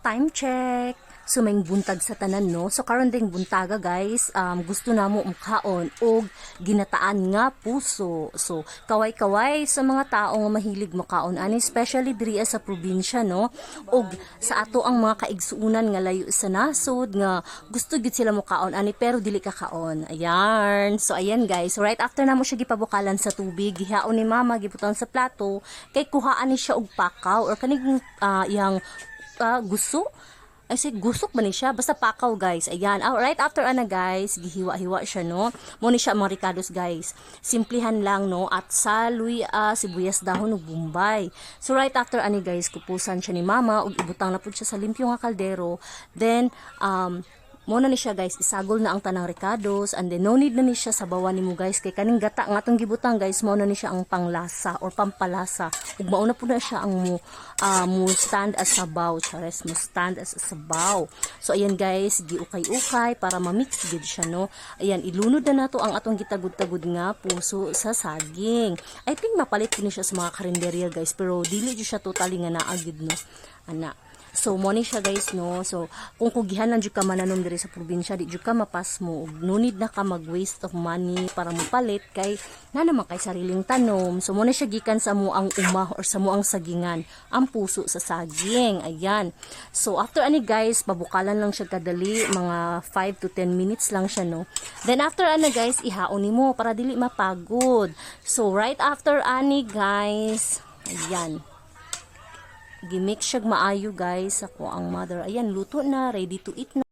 time check. So may buntag sa tanan no. So karon ding buntaga guys, gusto namo mukhaon og ginataan nga puso. So kaway-kaway sa mga tao nga mahilig makaon ani especially diri sa probinsya no. Og sa ato ang mga kaigsuunan nga layo sa nasod nga gusto gid sila makaon ani pero dili kakaon. Ayan. So ayan guys, so, right after namo siya gipabukalan sa tubig, gihaon ni mama gibutan sa plato kay kuhaan ni siya og pakaw or kaning iyang gusto. Ay, gusok ba ni siya? Basta pakaw, guys. Ayan. Right after, guys, gihiwa-hiwa siya, no? Muna siya, mga ricados, guys. Simplihan lang, no? At saluy, sibuyas dahon, ug bumbay. So, right after, guys, kupusan siya ni mama, ug ibutang na po siya sa limpyo nga kaldero. Then, muna ni siya guys, isagol na ang tanang ricados and then no need na ni siya sabawan nimo guys kay kaning gata nga atong gibutang guys mao na ni siya ang panglasa or pampalasa ug mao na po na siya ang mo stand as sabaw chares mo stand as sabaw. So ayan guys, giukay-ukay para ma-mix gid siya no. Ayan, ilunod na nato ang atong gitagud-tagud nga puso sa saging. I think mapalit ni siya sa mga karinderya guys pero dili jud siya totally nga naagid no ana. So mo ni siya guys no. So kung kugihan lang jud ka mananom diri sa probinsya, di jud ka mapas mo ug no need na ka mag waste of money para mopalit kay na naman kay sariling tanom. So mo ni siya gikan sa mo ang umah or sa mo ang sagingan, ang puso sa saging. Ayan. So after guys, pabukalan lang siya kadali, mga 5 to 10 minutes lang siya no. Then after guys, ihaon nimo para dili mapagod. So right after guys, ayan. Gimix siya maayo guys ako ang mother. Ayan, luto na, ready to eat na.